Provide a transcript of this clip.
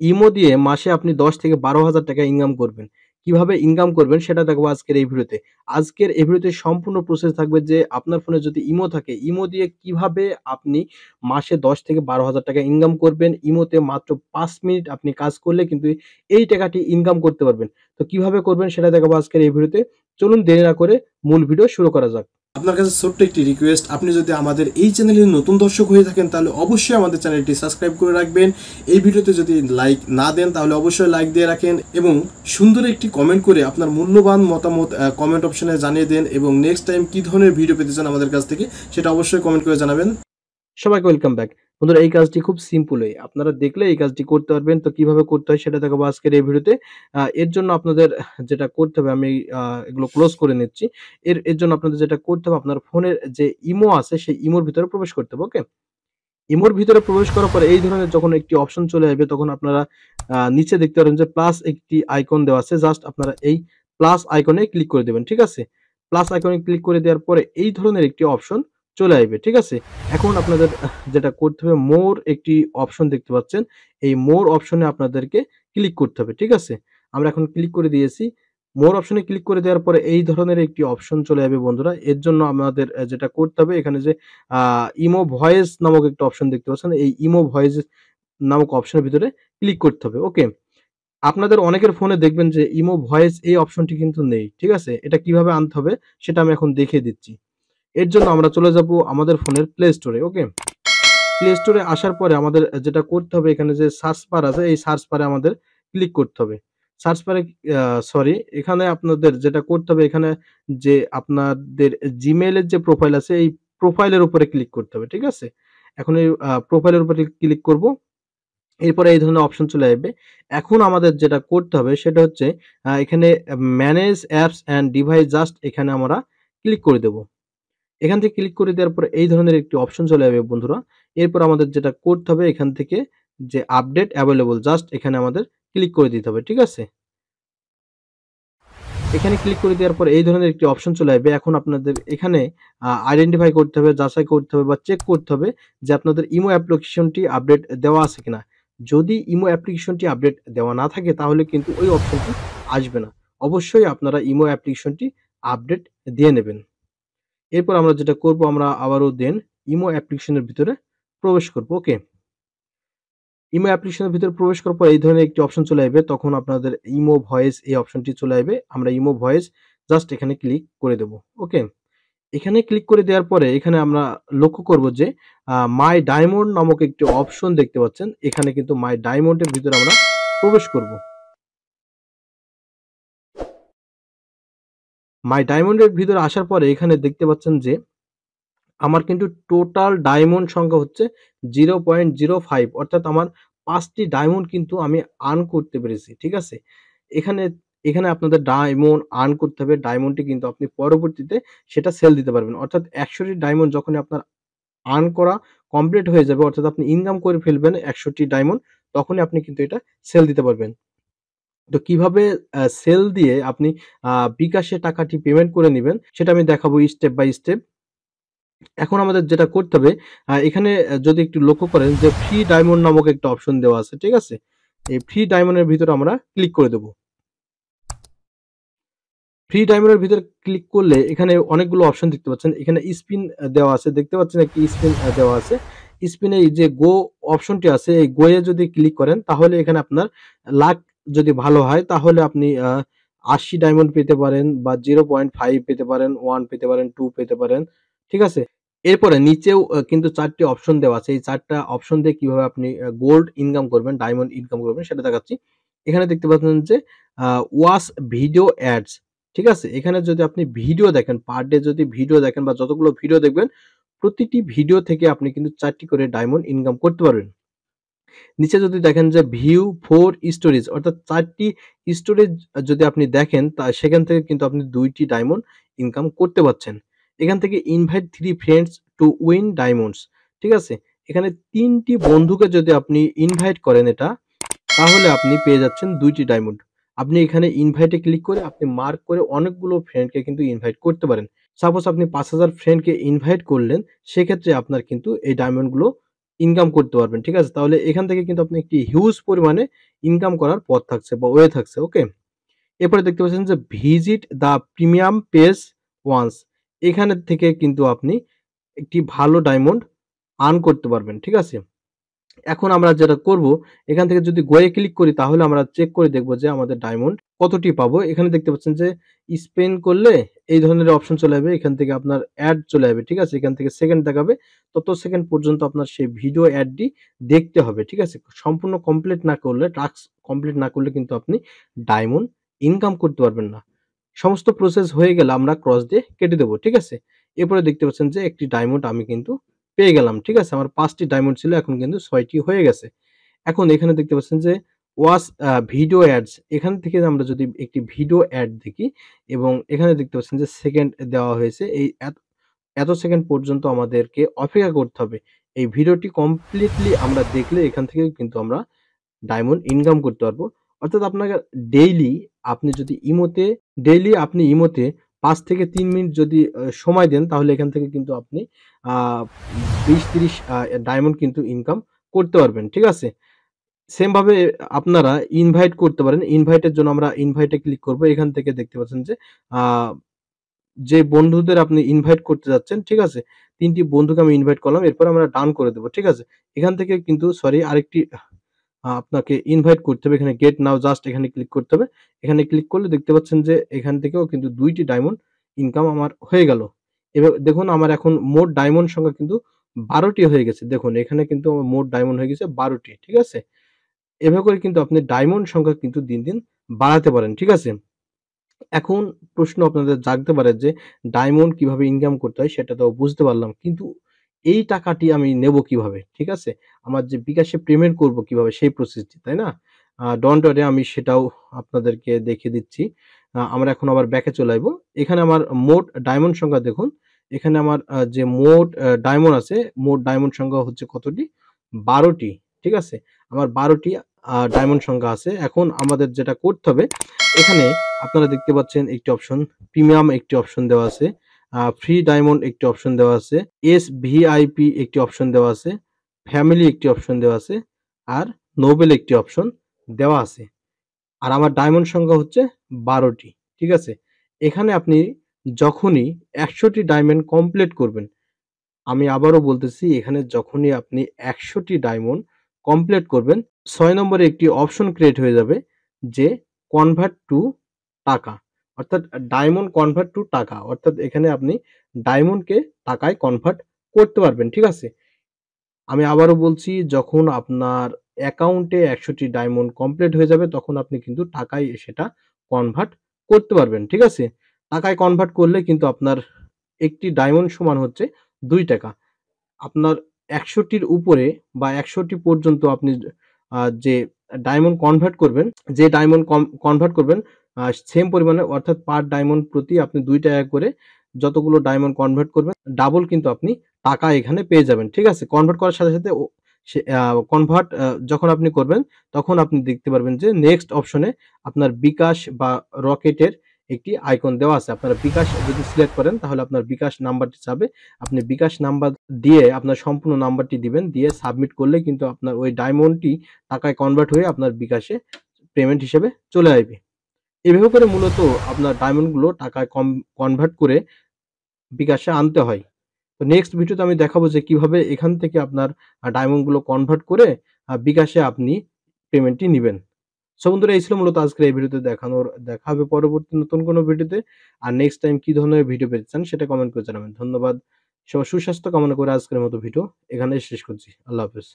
Imo দিয়ে মাসে আপনি ১০ থেকে ১২,০০০ টাকা ইনকাম করবেন। কিভাবে ইনকাম করবেন সেটা দেখাবো আজকের এই ভিডিওতে। আজকের এই ভিডিওতে সম্পূর্ণ প্রসেস থাকবে যে আপনার ফোনে যদি ইমো থাকে, ইমো দিয়ে কিভাবে আপনি মাসে ১০ থেকে ১২,০০০ টাকা ইনকাম করবেন। ইমোতে মাত্র ৫ মিনিট আপনি কাজ করলে কিন্তু এই টাকাটি ইনকাম করতে পারবেন। তো কিভাবে করবেন সেটা দেখাবো আজকের এই ভিডিওতে। চলুন দেরি না করে মূল ভিডিও শুরু করা যাক। আপনার কাছে ছোট্ট একটি রিকোয়েস্ট, আপনি যদি আমাদের এই চ্যানেলের নতুন দর্শক হয়ে থাকেন তাহলে অবশ্যই আমাদের চ্যানেলটি সাবস্ক্রাইব করে রাখবেন। এই ভিডিওতে যদি লাইক না দেন তাহলে অবশ্যই লাইক দিয়ে রাখেন এবং সুন্দর একটি কমেন্ট করে আপনার মূল্যবান মতামত কমেন্ট অপশনে জানিয়ে দেন এবং নেক্সট টাইম কী ধরনের ভিডিও পেতে চান আমাদের কাছ থেকে সেটা অবশ্যই কমেন্ট করে জানাবেন। সবাইকে ওয়েলকাম ব্যাক। বন্ধুরা এই কাজটি খুব সিম্পলই। আপনারা দেখলে এই কাজটি করতে পারবেন। তো কিভাবে করতে হয় সেটা দেখাবো আজকের এই ভিডিওতে। এর জন্য আপনাদের যেটা করতে হবে আমি এগুলো ক্লোজ করে নিচ্ছি। এর জন্য আপনাদের যেটা করতে হবে আপনার ফোনের যে ইমো আছে সেই ইমোর ভিতরে প্রবেশ করতে হবে। ওকে? ইমোর ভিতরে প্রবেশ করার পরে এই ধরনের যখন একটি অপশন চলে আসবে তখন আপনারা নিচে দেখতে পারবেন যে প্লাস একটি আইকন দেওয়া আছে। জাস্ট আপনারা এই প্লাস আইকনে ক্লিক করে দিবেন। ঠিক আছে? প্লাস আইকনে ক্লিক করে দেওয়ার পরে এই ধরনের একটি অপশন চলে আসবে। ঠিক আছে? এখন আপনাদের যেটা করতে হবে মোর একটি অপশন দেখতে পাচ্ছেন। এই মোর অপশনে আপনাদেরকে ক্লিক করতে হবে। ঠিক আছে? আমরা এখন ক্লিক করে দিয়েছি। মোর অপশনে ক্লিক করে দেওয়ার পরে এই ধরনের একটি অপশন চলে আসবে বন্ধুরা। এর জন্য আমাদের যেটা করতে হবে এখানে যে আ ইমো ভয়েস নামক একটা অপশন দেখতে পাচ্ছেন। এই ইমো ভয়েস নামক অপশনের ভিতরে ক্লিক করতে হবে। ওকে? আপনাদের অনেকের ফোনে দেখবেন যে ইমো ভয়েস এই অপশনটি কিন্তু নেই। ঠিক আছে? এটা কিভাবে আনতে হবে সেটা আমি এখন দেখিয়ে দিচ্ছি। এর জন্য আমরা চলে যাব আমাদের ফোনের প্লে স্টোরে। ওকে? প্লে স্টোরে আসার পরে আমাদের যেটা করতে হবে এখানে যে সার্চ বার আছে এই সার্চ বারে আমাদের ক্লিক করতে হবে। সার্চ বারে আ সরি এখানে আপনাদের যেটা করতে হবে এখানে যে আপনাদের Gmail এর যে প্রোফাইল আছে এই প্রোফাইলের উপরে ক্লিক করতে হবে। ঠিক আছে? এখন এই প্রোফাইলের উপরে ক্লিক করব। এরপরে এই ধরনের অপশন চলে আসবে। এখন আমাদের যেটা করতে হবে সেটা হচ্ছে এখানে manage apps and device just এখানে আমরা ক্লিক করে দেব। এখান থেকে ক্লিক করে দেওয়ার পরে এই ধরনের একটি অপশন চলে আসবে বন্ধুরা। এরপর আমাদের যেটা করতে হবে এখান থেকে যে আপডেট অ্যাভেইলেবল জাস্ট এখানে আমাদের ক্লিক করে দিতে হবে। ঠিক আছে? এখানে ক্লিক করে দেওয়ার পরে এই ধরনের একটি অপশন চলে আসবে। এখন আপনাদের এখানে আইডেন্টিফাই করতে হবে, যাচাই করতে হবে বা চেক করতে হবে যে আপনাদের ইমো অ্যাপ্লিকেশনটি আপডেট দেওয়া আছে কিনা। যদি ইমো অ্যাপ্লিকেশনটি আপডেট দেওয়া না থাকে তাহলে কিন্তু ওই অপশনটি আসবে না। অবশ্যই আপনারা ইমো অ্যাপ্লিকেশনটি আপডেট দিয়ে নেবেন। এরপর আমরা যেটা করব আমরা আবারও দেন ইমো অ্যাপ্লিকেশনের ভিতরে প্রবেশ করব। ওকে? ইমো অ্যাপ্লিকেশনের ভিতরে প্রবেশ করার পর এই ধরনের একটি অপশন চলে আসবে। তখন আপনাদের ইমো ভয়েস এই অপশনটি চলে আসবে। আমরা ইমো ভয়েস জাস্ট এখানে ক্লিক করে দেব। ওকে? এখানে ক্লিক করে দেওয়ার পরে এখানে আমরা লক্ষ্য করব যে মাই ডায়মন্ড নামক একটি অপশন দেখতে পাচ্ছেন। এখানে কিন্তু মাই ডায়মন্ড এর ভিতরে আমরা প্রবেশ করব। মাই ডায়মন্ড এর ভিতরে আসার পরে এখানে দেখতে পাচ্ছেন যে আমার কিন্তু টোটাল ডায়মন্ড সংখ্যা হচ্ছে 0.05 অর্থাৎ আমার ৫ টি ডায়মন্ড কিন্তু আমি আর্ন করতে পেরেছি। ঠিক আছে? এখানে এখানে আপনাদের ডায়মন্ড আর্ন করতে হবে। ডায়মন্ডটি কিন্তু আপনি পরবর্তীতে সেটা সেল দিতে পারবেন। অর্থাৎ ১০০ টি ডায়মন্ড যখনই আপনার আর্ন করা কমপ্লিট হয়ে যাবে অর্থাৎ আপনি ইনকাম করে ফেলবেন ১০০ টি ডায়মন্ড তখনই আপনি কিন্তু এটা সেল দিতে পারবেন। তো কিভাবে সেল দিয়ে আপনি বিকাশে টাকাটি পেমেন্ট করে নিবেন সেটা আমি দেখাবো স্টেপ বাই স্টেপ। এখন আমাদের যেটা করতে হবে এখানে যদি একটু লক্ষ্য করেন যে ফ্রি ডায়মন্ড নামক একটা অপশন দেওয়া আছে। ঠিক আছে? এই ফ্রি ডায়মন্ড এর ভিতরে আমরা ক্লিক করে দেব। ফ্রি ডায়মন্ড এর ভিতরে ক্লিক করলে এখানে অনেকগুলো অপশন দেখতে পাচ্ছেন। এখানে স্পিন দেওয়া আছে। দেখতে পাচ্ছেন একটি স্পিন দেওয়া আছে। স্পিনে এই যে গো অপশনটি আছে এই গো এ যদি ক্লিক করেন তাহলে এখানে আপনার লাক যদি ভালো হয় তাহলে আপনি ৮০ ডায়মন্ড পেতে পারেন বা 0.5 পেতে পারেন, 1 পেতে পারেন, 2 পেতে পারেন। ঠিক আছে? এরপরে নিচেও কিন্তু ৪ টি অপশন দেওয়া আছে। এই ৪ টা অপশন দিয়ে কিভাবে আপনি গোল্ড ইনকাম করবেন, ডায়মন্ড ইনকাম করবেন সেটা দেখাচ্ছি। এখানে দেখতে পাচ্ছেন যে ওয়াচ ভিডিও অ্যাডস। ঠিক আছে? এখানে যদি আপনি ভিডিও দেখেন, পার ডে যদি ভিডিও দেখেন বা যতগুলো ভিডিও দেখবেন, প্রতিটি ভিডিও থেকে আপনি কিন্তু ৪ টি করে ডায়মন্ড ইনকাম করতে পারবেন। নিচে যদি দেখেন যে ভিউ ফর স্টোরেজ অর্থাৎ ৪ টি স্টোরেজ যদি আপনি দেখেন সেখান থেকে কিন্তু আপনি ২ টি ডায়মন্ড ইনকাম করতে পারছেন। এখান থেকে invite 3 friends to win diamonds. ঠিক আছে? এখানে ৩ টি বন্ধুকে যদি আপনি ইনভাইট করেন তাহলে আপনি পেয়ে যাচ্ছেন ২ টি ডায়মন্ড। আপনি এখানে ইনভাইট এ ক্লিক করে আপনি মার্ক করে অনেকগুলো ফ্রেন্ডকে কিন্তু ইনভাইট করতে পারেন। সাপোজ আপনি ৫,০০০ ফ্রেন্ডকে ইনভাইট করলেন, সেক্ষেত্রে আপনার কিন্তু এই ডায়মন্ড গুলো ইনকাম করতে পারবেন। ঠিক আছে? তাহলে এখান থেকে কিন্তু আপনি একটি হিউজ পরিমাণে ইনকাম করার পথ থাকছে বা ওয়ে থাকছে। ওকে? এরপরে দেখতে পাচ্ছেন যে visit the premium page once, এখানে থেকে কিন্তু আপনি একটি ভালো ডায়মন্ড আর্ন করতে পারবেন। ঠিক আছে? এখন আমরা যেটা করব, এখান থেকে যদি গো এ ক্লিক করি তাহলে আমরা চেক করে দেখব যে আমাদের ডায়মন্ড কতটি পাবো। এখানে দেখতে পাচ্ছেন যে স্পেন করলে এই ধরনের অপশন চলে আসবে। এখান থেকে আপনার অ্যাড চলে আসবে। ঠিক আছে? এখান থেকে সেকেন্ড দেখাবে। তত সেকেন্ড পর্যন্ত আপনার সেই ভিডিও অ্যাডটি দেখতে হবে। ঠিক আছে? সম্পূর্ণ কমপ্লিট না করলে, টাস্ক কমপ্লিট না করলে কিন্তু আপনি ডায়মন্ড ইনকাম করতে পারবেন না। সমস্ত প্রসেস হয়ে গেলে আমরা ক্রস দিয়ে কেটে দেব। ঠিক আছে? এরপরে দেখতে পাচ্ছেন যে একটি ডায়মন্ড আমি কিন্তু পেয়ে গেলাম। ঠিক আছে? আমার ৫ টি ডায়মন্ড ছিল, এখন কিন্তু ৬ টি হয়ে গেছে। এখন এখানে দেখতে পাচ্ছেন যে ওয়াচ ভিডিও অ্যাডস, এখান থেকে আমরা যদি একটি ভিডিও অ্যাড দেখি এবং এখানে দেখতে পাচ্ছেন যে সেকেন্ড দেওয়া হয়েছে। এই এত সেকেন্ড পর্যন্ত আমাদেরকে অপেক্ষা করতে হবে। এই ভিডিওটি কমপ্লিটলি আমরা দেখলে এখান থেকে কিন্তু আমরা ডায়মন্ড ইনকাম করতে পারবো। অর্থাৎ আপনাকে ডেইলি আপনি যদি ইমোতে ৫ থেকে ৩ মিনিট যদি সময় দেন তাহলে এখান থেকে কিন্তু আপনি আ ২০-৩০ ডায়মন্ড কিন্তু ইনকাম করতে পারবেন। ঠিক আছে? সেম ভাবে আপনারা ইনভাইট করতে পারেন। ইনভাইটের জন্য আমরা ইনভাইট এ ক্লিক করব। এখান থেকে দেখতে পাচ্ছেন যে আ যে বন্ধুদের আপনি ইনভাইট করতে যাচ্ছেন, ঠিক আছে? ৩ টি বন্ধুকে আমি ইনভাইট করলাম। এরপর আমরা ডান করে দেব। ঠিক আছে? এখান থেকে কিন্তু সরি আরেকটি আপনাকে ইনভাইট করতে হবে। এখানে গেট নাও জাস্ট এখানে ক্লিক করতে হবে। এখানে ক্লিক করলে দেখতে পাচ্ছেন যে এখান থেকেও কিন্তু ২ টি ডায়মন্ড ইনকাম আমার হয়ে গেল। এবার দেখুন আমার এখন মোট ডায়মন্ড সংখ্যা কিন্তু ১২ টি হয়ে গেছে। দেখুন এখানে কিন্তু আমার মোট ডায়মন্ড হয়ে গেছে ১২ টি। ঠিক আছে? এভাবে করে কিন্তু আপনি ডায়মন্ড সংখ্যা কিন্তু দিন, দিন বাড়াতে পারেন। ঠিক আছে? এখন প্রশ্ন আপনাদের জাগতে পারে যে ডায়মন্ড কিভাবে ইনকাম করতে হয় সেটা তো বুঝতে পারলাম। কিন্তু এই টাকাটি আমি নেবো কিভাবে? ঠিক আছে? আমার যে বিকাশে পেমেন্ট করব কিভাবে সেই প্রসেসটি, তাই না? ডন্ট ওয়ারি আমি সেটাও আপনাদেরকে দেখিয়ে দিচ্ছি। আমরা এখন আবার ব্যাকে চলে আসবো। এখানে আমার মোট ডায়মন্ড সংখ্যা দেখুন। এখানে আমার যে মোট ডায়মন্ড আছে, মোট ডায়মন্ড সংখ্যা হচ্ছে কতটি? ১২ টি। ঠিক আছে? আমার ১২ টি ডায়মন্ড সংখ্যা আছে। এখন আমাদের যেটা করতে হবে, এখানে আপনারা দেখতে পাচ্ছেন একটি অপশন, প্রিমিয়াম একটি অপশন দেওয়া আছে, ফ্রি ডায়মন্ড একটি অপশন দেওয়া আছে, এসভিআইপি একটি অপশন দেওয়া আছে, ফ্যামিলি একটি অপশন দেওয়া আছে, আর নোবেল একটি অপশন দেওয়া আছে। আর আমার ডায়মন্ড সংখ্যা হচ্ছে ১২ টি। ঠিক আছে? এখানে আপনি যখনই ১০০ টি ডায়মন্ড কমপ্লিট করবেন, আমি আবারও বলতেছি এখানে যখনই আপনি ১০০ টি ডায়মন্ড কমপ্লিট করবেন, ৬ নম্বরে একটি অপশন ক্রিয়েট হয়ে যাবে যে কনভার্ট টু টাকা। অর্থাৎ ডায়মন্ড কনভার্ট টু টাকা। অর্থাৎ এখানে আপনি ডায়মন্ডকে টাকায় কনভার্ট করতে পারবেন। ঠিক আছে? আমি আবারও বলছি যখন আপনার অ্যাকাউন্টে ১০০ টি ডায়মন্ড কমপ্লিট হয়ে যাবে তখন আপনি কিন্তু টাকায় সেটা কনভার্ট করতে পারবেন। ঠিক আছে? টাকায় কনভার্ট করলে কিন্তু আপনার একটি ডায়মন্ড সমান হচ্ছে ৳২। আপনার ১০০ টির উপরে বা ১০০ টি পর্যন্ত আপনি যে ডায়মন্ড কনভার্ট করবেন, যে ডায়মন্ড কনভার্ট করবেন সেম পরিমাণে অর্থাৎ পার ডায়মন্ড প্রতি আপনি ৳২ করে যতগুলো ডায়মন্ড কনভার্ট করবেন ডাবল কিন্তু আপনি টাকা এখানে পেয়ে যাবেন। ঠিক আছে? কনভার্ট করার সাথে, সাথে সে কনভার্ট যখন আপনি করবেন তখন আপনি দেখতে পারবেন যে নেক্সট অপশনে আপনার বিকাশ বা রকেটের একটি আইকন দেওয়া আছে। আপনারা বিকাশ যদি সিলেক্ট করেন তাহলে আপনার বিকাশ নাম্বারটি চাবে। আপনি বিকাশ নাম্বার দিয়ে আপনার সম্পূর্ণ নাম্বারটি দিবেন। দিয়ে সাবমিট করলে কিন্তু আপনার ওই ডায়মন্ডটি টাকায় কনভার্ট হয়ে আপনার বিকাশে পেমেন্ট হিসেবে চলে আসবে। এভাবে করে মূলত আপনার ডায়মন্ড গুলো টাকায় কনভার্ট করে বিকাশে আনতে হয়। তো নেক্সট ভিডিওতে আমি দেখাবো যে কিভাবে এখান থেকে আপনার ডায়মন্ড গুলো কনভার্ট করে বিকাশে আপনি পেমেন্টটি নিবেন। সো বন্ধুরা এই ছিল মূলত আজকের এই ভিডিওতে দেখা হবে পরবর্তী নতুন কোনো ভিডিওতে। আর নেক্সট টাইম কি ধরনের ভিডিও পেতে চান সেটা কমেন্ট করে জানাবেন। ধন্যবাদ। সবার সুস্বাস্থ্য কামনা করে আজকের মতো ভিডিও এখানেই শেষ করছি। আল্লাহ হাফেজ।